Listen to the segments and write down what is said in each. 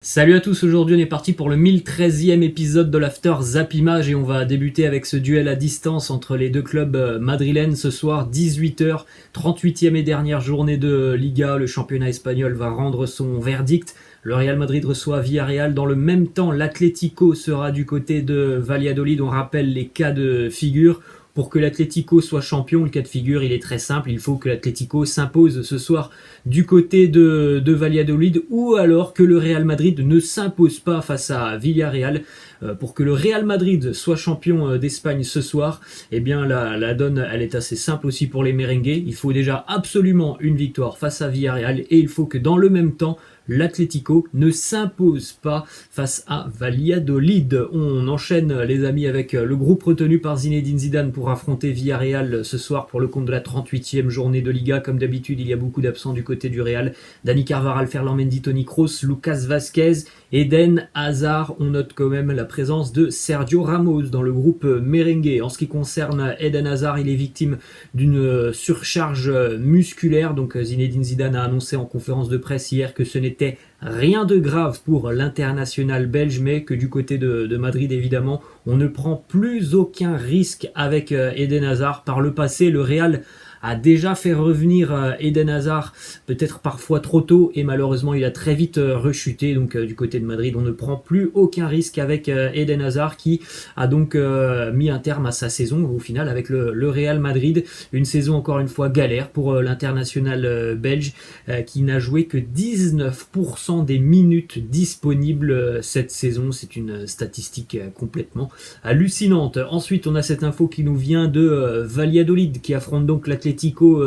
Salut à tous, aujourd'hui on est parti pour le 1013e épisode de l'After Zappimage et on va débuter avec ce duel à distance entre les deux clubs madrilènes ce soir 18h, 38e et dernière journée de Liga. Le championnat espagnol va rendre son verdict. Le Real Madrid reçoit Villarreal. Dans le même temps, l'Atlético sera du côté de Valladolid. On rappelle les cas de figure. Pour que l'Atlético soit champion, le cas de figure, il est très simple. Il faut que l'Atlético s'impose ce soir du côté de Valladolid ou alors que le Real Madrid ne s'impose pas face à Villarreal. Pour que le Real Madrid soit champion d'Espagne ce soir, eh bien la donne elle est assez simple aussi pour les merengues. Il faut déjà absolument une victoire face à Villarreal et il faut que dans le même temps l'Atlético ne s'impose pas face à Valladolid. On enchaîne les amis avec le groupe retenu par Zinedine Zidane pour affronter Villarreal ce soir pour le compte de la 38e journée de Liga. Comme d'habitude, il y a beaucoup d'absents du côté du Real. Dani Carvajal, Ferland Mendy, Toni Kroos, Lucas Vazquez, Eden Hazard. On note quand même la présence de Sergio Ramos dans le groupe merengue. En ce qui concerne Eden Hazard, il est victime d'une surcharge musculaire. Donc Zinedine Zidane a annoncé en conférence de presse hier que ce n'était rien de grave pour l'international belge, mais que du côté de Madrid, évidemment, on ne prend plus aucun risque avec Eden Hazard. Par le passé, le Real a déjà fait revenir Eden Hazard, peut-être parfois trop tôt, et malheureusement il a très vite rechuté. Donc du côté de Madrid, on ne prend plus aucun risque avec Eden Hazard, qui a donc mis un terme à sa saison au final avec le Real Madrid. Une saison encore une fois galère pour l'international belge, qui n'a joué que 19% des minutes disponibles cette saison. C'est une statistique complètement hallucinante. Ensuite, on a cette info qui nous vient de Valladolid, qui affronte donc l'Atlético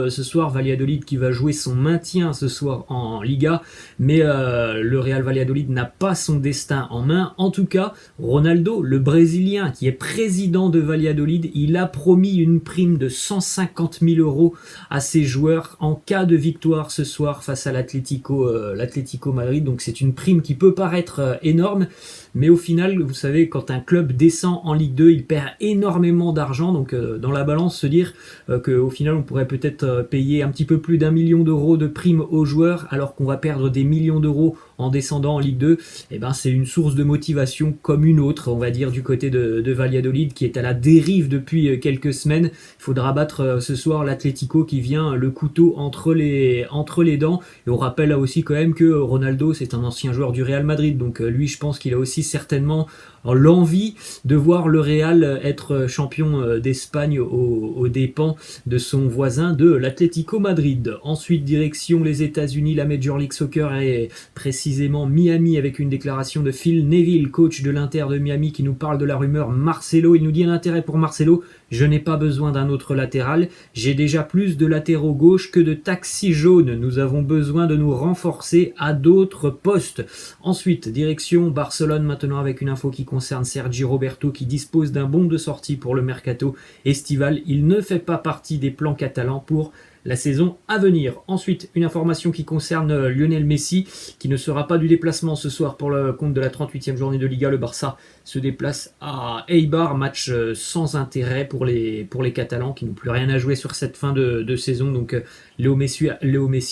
ce soir. Valladolid qui va jouer son maintien ce soir en Liga, mais le Real Valladolid n'a pas son destin en main. En tout cas, Ronaldo, le Brésilien qui est président de Valladolid, il a promis une prime de 150 000 € à ses joueurs en cas de victoire ce soir face à l'Atlético Madrid. Donc c'est une prime qui peut paraître énorme, mais au final, vous savez, quand un club descend en Ligue 2, il perd énormément d'argent. Donc dans la balance, se dire qu'au final, on pourrait peut-être payer un petit peu plus d'1 million d'euros de primes aux joueurs, alors qu'on va perdre des millions d'euros en descendant en Ligue 2, eh ben, c'est une source de motivation comme une autre, on va dire, du côté de Valladolid, qui est à la dérive depuis quelques semaines. Il faudra battre ce soir l'Atlético qui vient le couteau entre les dents. Et on rappelle aussi quand même que Ronaldo, c'est un ancien joueur du Real Madrid, donc lui, je pense qu'il a aussi certainement l'envie de voir le Real être champion d'Espagne aux dépens de son voisin de l'Atlético Madrid. Ensuite, direction les États-Unis, la Major League Soccer est précisément Miami, avec une déclaration de Phil Neville, coach de l'Inter de Miami, qui nous parle de la rumeur Marcelo. Il nous dit: un intérêt pour Marcelo, je n'ai pas besoin d'un autre latéral, j'ai déjà plus de latéraux gauche que de taxis jaunes, nous avons besoin de nous renforcer à d'autres postes. Ensuite, direction Barcelone maintenant, avec une info qui concerne Sergi Roberto, qui dispose d'un bon de sortie pour le mercato estival. Il ne fait pas partie des plans catalans pour la saison à venir. Ensuite, une information qui concerne Lionel Messi, qui ne sera pas du déplacement ce soir pour le compte de la 38e journée de Liga. Le Barça se déplace à Eibar, match sans intérêt pour les Catalans, qui n'ont plus rien à jouer sur cette fin de saison. Donc Léo Messi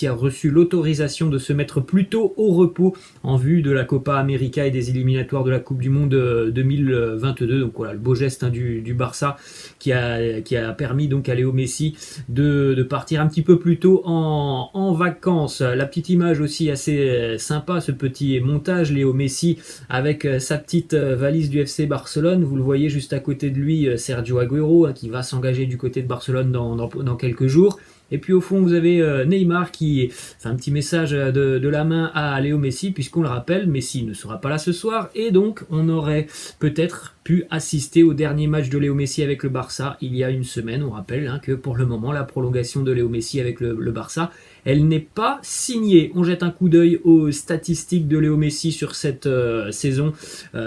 a reçu l'autorisation de se mettre plutôt au repos en vue de la Copa América et des éliminatoires de la Coupe du Monde 2022. Donc voilà, le beau geste du Barça qui a permis donc à Léo Messi de partir un petit peu plus tôt en vacances. La petite image aussi assez sympa, ce petit montage, Léo Messi avec sa petite valise du FC Barcelone. Vous le voyez juste à côté de lui, Sergio Agüero, qui va s'engager du côté de Barcelone dans quelques jours. Et puis au fond, vous avez Neymar qui fait un petit message de la main à Léo Messi, puisqu'on le rappelle, Messi ne sera pas là ce soir, et donc on aurait peut-être pu assister au dernier match de Léo Messi avec le Barça il y a une semaine. On rappelle que pour le moment, la prolongation de Léo Messi avec le Barça, elle n'est pas signée. On jette un coup d'œil aux statistiques de Léo Messi sur cette saison.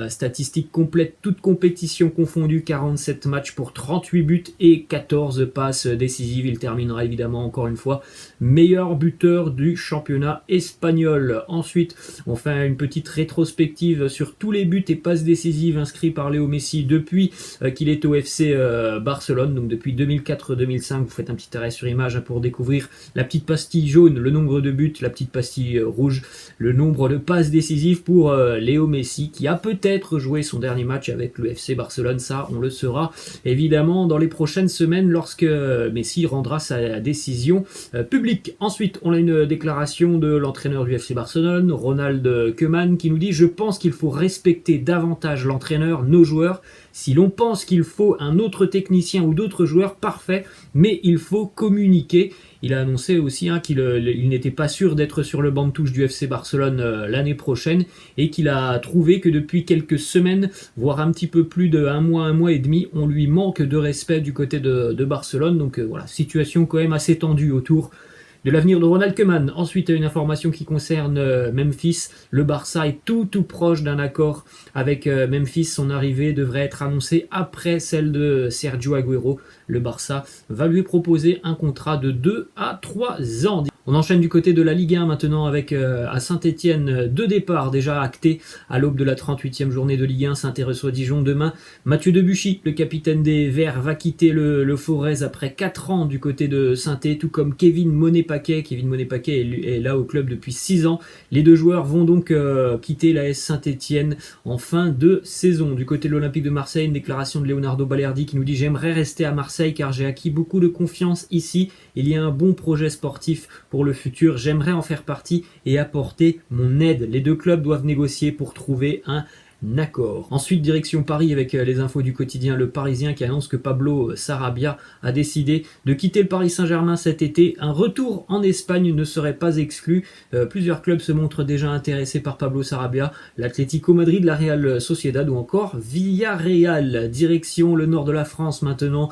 Statistiques complètes, toutes compétitions confondues, 47 matchs pour 38 buts et 14 passes décisives. Il terminera évidemment encore une fois meilleur buteur du championnat espagnol. Ensuite, on fait une petite rétrospective sur tous les buts et passes décisives inscrits par Léo Messi depuis qu'il est au FC Barcelone, donc depuis 2004-2005. Vous faites un petit arrêt sur image pour découvrir la petite pastille jaune, le nombre de buts, la petite pastille rouge, le nombre de passes décisives pour Léo Messi, qui a peut-être joué son dernier match avec le FC Barcelone. Ça, on le saura évidemment dans les prochaines semaines lorsque Messi rendra sa décision publique. Ensuite, on a une déclaration de l'entraîneur du FC Barcelone, Ronald Koeman, qui nous dit « Je pense qu'il faut respecter davantage l'entraîneur, nos joueurs. Si l'on pense qu'il faut un autre technicien ou d'autres joueurs, parfait, mais il faut communiquer. » Il a annoncé aussi qu'il n'était pas sûr d'être sur le banc de touche du FC Barcelone l'année prochaine et qu'il a trouvé que depuis quelques semaines, voire un petit peu plus d'un mois et demi, on lui manque de respect du côté de Barcelone. Donc voilà, situation quand même assez tendue autour de l'avenir de Ronald Koeman. Ensuite, une information qui concerne Memphis. Le Barça est tout proche d'un accord avec Memphis. Son arrivée devrait être annoncée après celle de Sergio Agüero. Le Barça va lui proposer un contrat de 2 à 3 ans. On enchaîne du côté de la Ligue 1 maintenant avec à Saint-Etienne 2 départs déjà actés à l'aube de la 38e journée de Ligue 1. Saint-Etienne reçoit Dijon demain. Mathieu Debuchy, le capitaine des Verts, va quitter le Forez après 4 ans du côté de Saint-Etienne, tout comme Kevin Monet-Paquet. Kevin Monet-Paquet est là au club depuis 6 ans. Les deux joueurs vont donc quitter l'AS Saint-Etienne en fin de saison. Du côté de l'Olympique de Marseille, une déclaration de Leonardo Balerdi qui nous dit « J'aimerais rester à Marseille car j'ai acquis beaucoup de confiance ici. Il y a un bon projet sportif pour le futur. J'aimerais en faire partie et apporter mon aide. » Les deux clubs doivent négocier pour trouver un accord. Ensuite, direction Paris avec les infos du quotidien Le Parisien qui annonce que Pablo Sarabia a décidé de quitter le Paris Saint-Germain cet été. Un retour en Espagne ne serait pas exclu. Plusieurs clubs se montrent déjà intéressés par Pablo Sarabia. L'Atlético Madrid, la Real Sociedad ou encore Villarreal. Direction le nord de la France maintenant.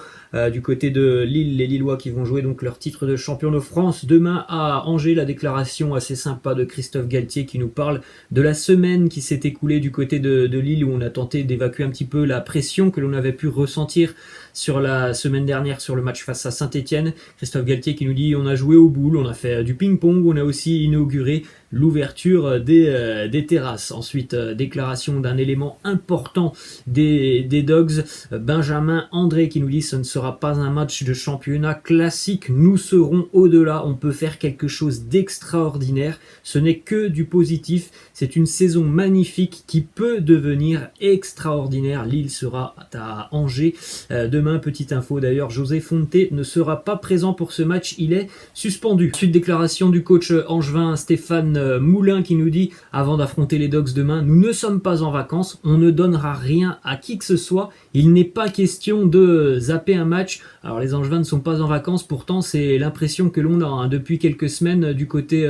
Du côté de Lille, les Lillois qui vont jouer donc leur titre de champion de France demain à Angers. La déclaration assez sympa de Christophe Galtier qui nous parle de la semaine qui s'est écoulée du côté de Lille où on a tenté d'évacuer un petit peu la pression que l'on avait pu ressentir sur la semaine dernière sur le match face à Saint-Etienne. Christophe Galtier qui nous dit on a joué au boule, on a fait du ping-pong, on a aussi inauguré l'ouverture des terrasses. Ensuite, déclaration d'un élément important des Dogs, Benjamin André qui nous dit ce ne sera pas un match de championnat classique, nous serons au-delà, on peut faire quelque chose d'extraordinaire, ce n'est que du positif, c'est une saison magnifique qui peut devenir extraordinaire. Lille sera à Angers demain. Petite info d'ailleurs, José Fonte ne sera pas présent pour ce match, il est suspendu. Ensuite, déclaration du coach angevin Stéphane Moulin qui nous dit avant d'affronter les Dogs demain, nous ne sommes pas en vacances, on ne donnera rien à qui que ce soit, il n'est pas question de zapper un match. Alors les Angevins ne sont pas en vacances, pourtant c'est l'impression que l'on a depuis quelques semaines du côté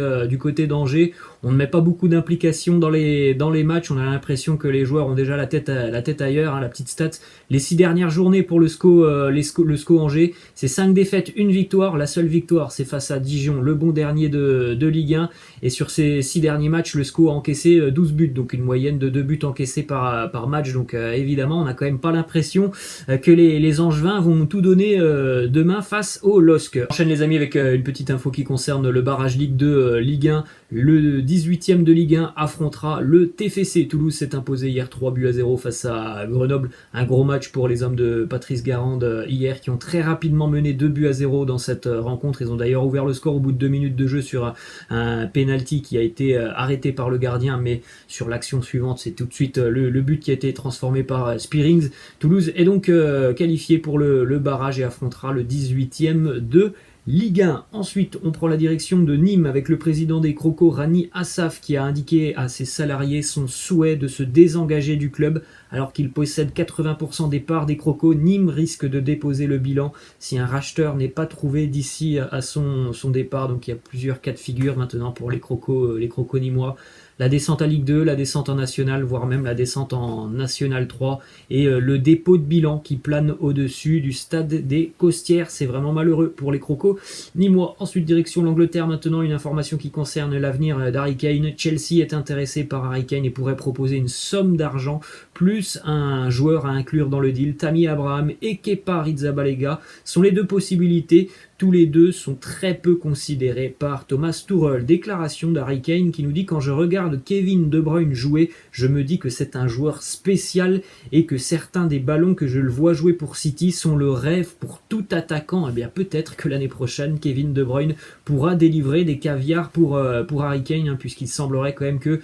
d'Angers. On ne met pas beaucoup d'implication dans les matchs, on a l'impression que les joueurs ont déjà la tête ailleurs. La petite stat, les 6 dernières journées pour le SCO Angers, c'est 5 défaites, 1 victoire. La seule victoire c'est face à Dijon, le bon dernier de Ligue 1, et sur ces 6 derniers matchs le SCO a encaissé 12 buts, donc une moyenne de 2 buts encaissés par match. Donc évidemment on n'a quand même pas l'impression que les Angevins vont tout donner demain face au LOSC. On enchaîne les amis avec une petite info qui concerne le barrage Ligue 2 Ligue 1. Le 18e de Ligue 1 affrontera le TFC. Toulouse s'est imposé hier 3-0 face à Grenoble. Un gros match pour les hommes de Patrice Garande hier qui ont très rapidement mené 2-0 dans cette rencontre. Ils ont d'ailleurs ouvert le score au bout de 2 minutes de jeu sur un penalty qui a été arrêté par le gardien, mais sur l'action suivante c'est tout de suite le but qui a été transformé par Spearings. Toulouse est donc qualifié pour le barrage et affrontera le 18e de Ligue 1. Ensuite, on prend la direction de Nîmes avec le président des Crocos, Rani Assaf, qui a indiqué à ses salariés son souhait de se désengager du club. Alors qu'il possède 80% des parts des Crocos, Nîmes risque de déposer le bilan si un racheteur n'est pas trouvé d'ici à son départ. Donc il y a plusieurs cas de figure maintenant pour les Crocos nîmois. La descente à Ligue 2, la descente en National, voire même la descente en National 3 et le dépôt de bilan qui plane au-dessus du stade des Costières. C'est vraiment malheureux pour les Crocos nîmois. Ensuite, direction l'Angleterre maintenant, une information qui concerne l'avenir d'Harry Kane. Chelsea est intéressé par Harry Kane et pourrait proposer une somme d'argent plus un joueur à inclure dans le deal. Tammy Abraham et Kepa Arrizabalaga sont les deux possibilités. tous les deux sont très peu considérés par Thomas Tuchel. Déclaration d'Harry Kane qui nous dit: quand je regarde Kevin De Bruyne jouer, je me dis que c'est un joueur spécial et que certains des ballons que je le vois jouer pour City sont le rêve pour tout attaquant. Eh bien peut-être que l'année prochaine Kevin De Bruyne pourra délivrer des caviars pour Harry Kane, hein, puisqu'il semblerait quand même que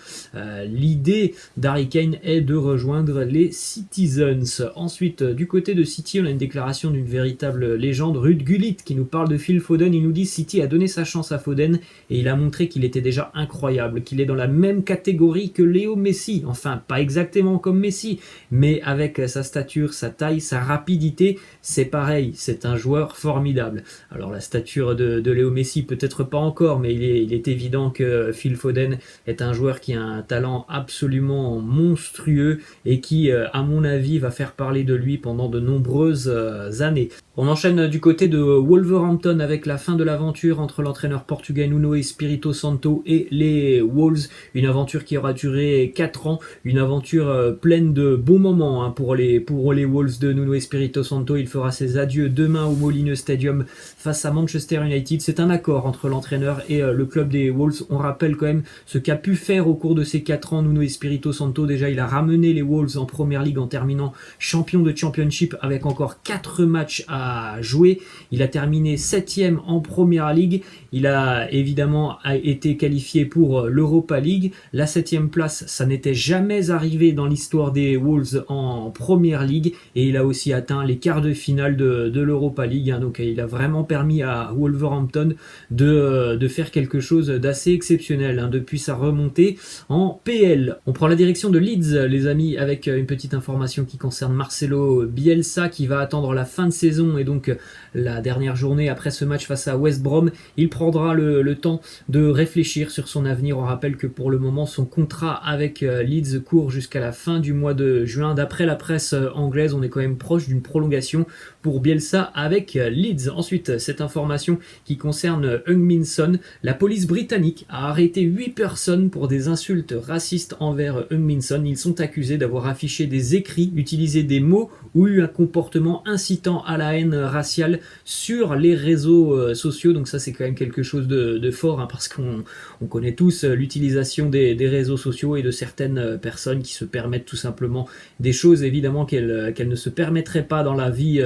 l'idée d'Harry Kane est de rejoindre les Citizens. Ensuite, du côté de City, on a une déclaration d'une véritable légende, Ruud Gullit, qui nous parle de Phil Foden. Il nous dit: City a donné sa chance à Foden et il a montré qu'il était déjà incroyable, qu'il est dans la même catégorie que Léo Messi. Enfin, pas exactement comme Messi, mais avec sa stature, sa taille, sa rapidité, c'est pareil, c'est un joueur formidable. Alors la stature de Léo Messi, peut-être pas encore, mais il est évident que Phil Foden est un joueur qui a un talent absolument monstrueux et qui, à mon avis, va faire parler de lui pendant de nombreuses années. On enchaîne du côté de Wolverhampton avec la fin de l'aventure entre l'entraîneur portugais Nuno Espirito Santo et les Wolves. Une aventure qui aura duré 4 ans, une aventure pleine de bons moments, hein, pour les Wolves de Nuno Espirito Santo. Il fera ses adieux demain au Molineux Stadium face à Manchester United. C'est un accord entre l'entraîneur et le club des Wolves. On rappelle quand même ce qu'a pu faire au cours de ces 4 ans Nuno Espirito Santo. Déjà, il a ramené les Wolves en Première Ligue en terminant champion de Championship avec encore 4 matchs à jouer. Il a terminé 7e en Première Ligue. Il a évidemment été qualifié pour l'Europa League. La 7e place, ça n'était jamais arrivé dans l'histoire des Wolves en Première Ligue. Et il a aussi atteint les quarts de finale de l'Europa League. Donc il a vraiment permis à Wolverhampton de faire quelque chose d'assez exceptionnel, depuis sa remontée en PL. On prend la direction de Leeds, les amis, avec une petite information qui concerne Marcelo Bielsa, qui va attendre la fin de saison et donc la dernière journée après ce match face à West Brom. Il prendra le temps de réfléchir sur son avenir. On rappelle que pour le moment son contrat avec Leeds court jusqu'à la fin du mois de juin. D'après la presse anglaise, on est quand même proche d'une prolongation pour Bielsa avec Leeds. Ensuite, cette information qui concerne Heung-min Son. La police britannique a arrêté 8 personnes pour des insultes racistes envers Heung-min Son. Ils sont accusés d'avoir affiché des écrits, utilisé des mots ou eu un comportement incitant à la haine raciale sur les réseaux sociaux. Donc ça, c'est quand même quelque chose de fort, parce qu'on connaît tous l'utilisation des réseaux sociaux et de certaines personnes qui se permettent tout simplement des choses évidemment qu'elles ne se permettraient pas dans la vie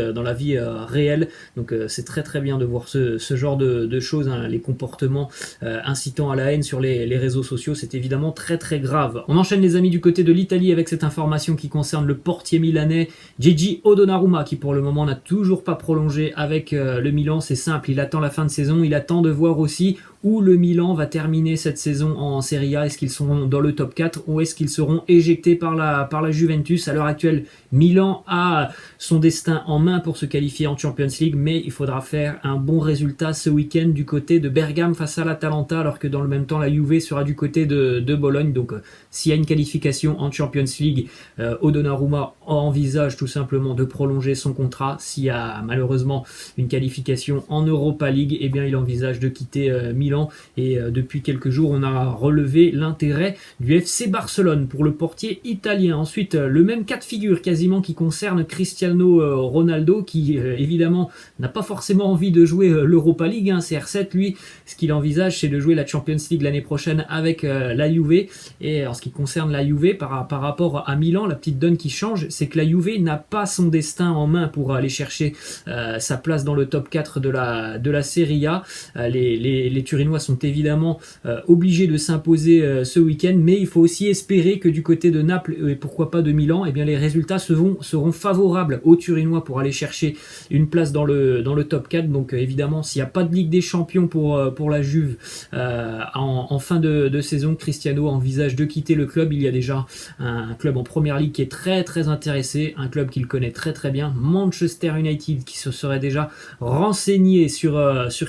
réelle. Donc c'est très très bien de voir ce genre de choses, les comportements incitant à la haine sur les réseaux sociaux. C'est évidemment très très grave. On enchaîne, les amis, du côté de l'Italie avec cette information qui concerne le portier milanais Gigi Donnarumma, qui pour le moment n'a toujours pas prolongé avec le Milan. C'est simple, il attend la fin de saison, il attend de voir aussi où le Milan va terminer cette saison en Serie A. Est-ce qu'ils seront dans le top 4 ou est-ce qu'ils seront éjectés par la Juventus? À l'heure actuelle, Milan a son destin en main pour se qualifier en Champions League, mais il faudra faire un bon résultat ce week-end du côté de Bergame face à l'Atalanta, alors que dans le même temps la Juve sera du côté de Bologne. Donc s'il y a une qualification en Champions League, Donnarumma envisage tout simplement de prolonger son contrat. S'il y a malheureusement une qualification en Europa League, eh bien il envisage de quitter Milan. Et depuis quelques jours, on a relevé l'intérêt du FC Barcelone pour le portier italien. Ensuite, le même cas de figure quasiment qui concerne Cristiano Ronaldo, qui évidemment n'a pas forcément envie de jouer l'Europa League. CR7, lui, ce qu'il envisage, c'est de jouer la Champions League l'année prochaine avec la Juve. Et en ce qui concerne la Juve, par rapport à Milan, la petite donne qui change, c'est que la Juve n'a pas son destin en main pour aller chercher sa place dans le top 4 de la Serie A. Les Turinois sont évidemment obligés de s'imposer ce week-end, mais il faut aussi espérer que du côté de Naples et pourquoi pas de Milan, eh bien les résultats seront favorables aux Turinois pour aller chercher une place dans le top 4. Donc évidemment, s'il n'y a pas de Ligue des Champions pour la Juve en fin de saison, Cristiano envisage de quitter le club. Il y a déjà un club en Première Ligue qui est très très intéressé, un club qu'il connaît très très bien, Manchester United, qui se serait déjà renseigné sur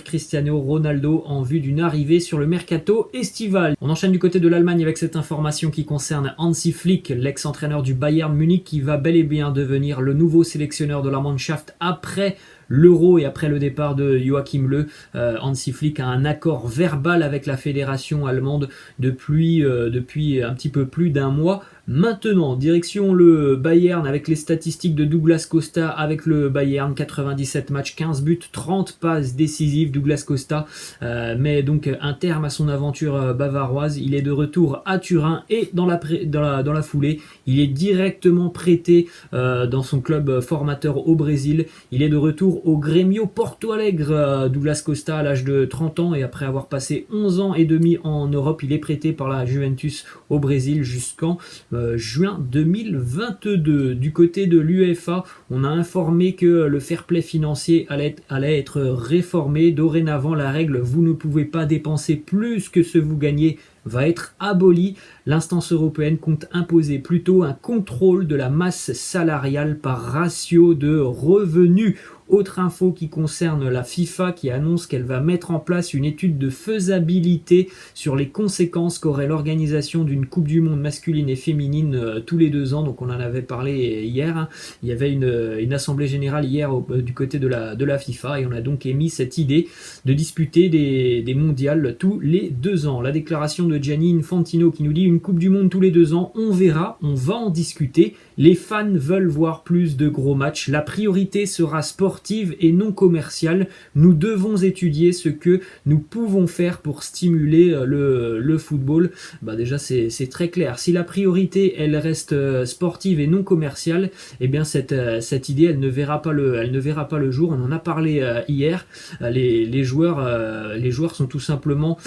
Cristiano Ronaldo en vue d'une arrivée sur le mercato estival. On enchaîne du côté de l'Allemagne avec cette information qui concerne Hansi Flick, l'ex-entraîneur du Bayern Munich, qui va bel et bien devenir le nouveau sélectionneur de la Mannschaft après l'Euro et après le départ de Joachim Löw, Hansi Flick a un accord verbal avec la fédération allemande depuis un petit peu plus d'un mois. Maintenant, direction le Bayern avec les statistiques de Douglas Costa avec le Bayern, 97 matchs, 15 buts, 30 passes décisives. Douglas Costa met donc un terme à son aventure bavaroise. Il est de retour à Turin et dans la foulée, il est directement prêté dans son club formateur au Brésil. Il est de retour au Grêmio Porto Alegre, Douglas Costa à l'âge de 30 ans et après avoir passé 11 ans et demi en Europe, il est prêté par la Juventus au Brésil jusqu'en juin 2022. Du côté de l'UEFA, on a informé que le fair play financier allait être réformé. Dorénavant, la règle « vous ne pouvez pas dépenser plus que ce que vous gagnez » va être abolie. L'instance européenne compte imposer plutôt un contrôle de la masse salariale par ratio de revenus. Autre info qui concerne la FIFA qui annonce qu'elle va mettre en place une étude de faisabilité sur les conséquences qu'aurait l'organisation d'une Coupe du Monde masculine et féminine tous les 2 ans. Donc on en avait parlé hier. Il y avait une assemblée générale hier du côté de la FIFA et on a donc émis cette idée de disputer des mondiales tous les 2 ans. La déclaration de Gianni Infantino qui nous dit une Coupe du Monde tous les 2 ans, on verra, on va en discuter. Les fans veulent voir plus de gros matchs. La priorité sera sportive et non commerciale. Nous devons étudier ce que nous pouvons faire pour stimuler le football. Déjà c'est très clair. Si la priorité elle reste sportive et non commerciale, eh bien cette idée elle ne verra pas le jour. On en a parlé hier. Les joueurs sont tout simplement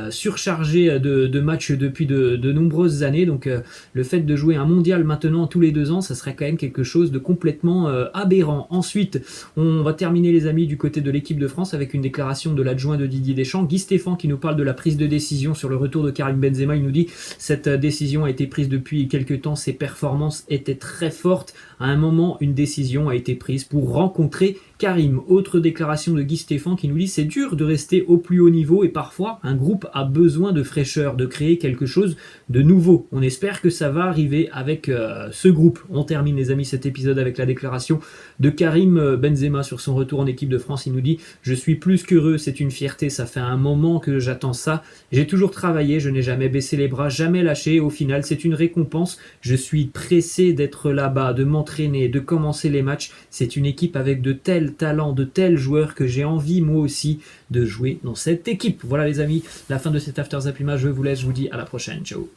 surchargés de matchs depuis de nombreuses années. Donc le fait de jouer un mondial maintenant tous les 2 ans, ça serait quand même quelque chose de complètement aberrant. Ensuite, on va terminer les amis du côté de l'équipe de France avec une déclaration de l'adjoint de Didier Deschamps, Guy Stéphane, qui nous parle de la prise de décision sur le retour de Karim Benzema. Il nous dit cette décision a été prise depuis quelques temps, ses performances étaient très fortes. À un moment, une décision a été prise pour rencontrer Karim. Autre déclaration de Guy Stéphane qui nous dit c'est dur de rester au plus haut niveau et parfois un groupe a besoin de fraîcheur, de créer quelque chose de nouveau. On espère que ça va arriver avec ce groupe. On termine les amis cet épisode avec la déclaration de Karim Benzema sur son retour en équipe de France. Il nous dit je suis plus qu'heureux, c'est une fierté, ça fait un moment que j'attends ça. J'ai toujours travaillé, je n'ai jamais baissé les bras, jamais lâché. Au final c'est une récompense. Je suis pressé d'être là-bas, de m'entraîner, de commencer les matchs. C'est une équipe avec de tels talents, de tels joueurs que j'ai envie moi aussi de jouer dans cette équipe. Voilà les amis, la fin de cet After Zap Image, je vous laisse, je vous dis à la prochaine, ciao.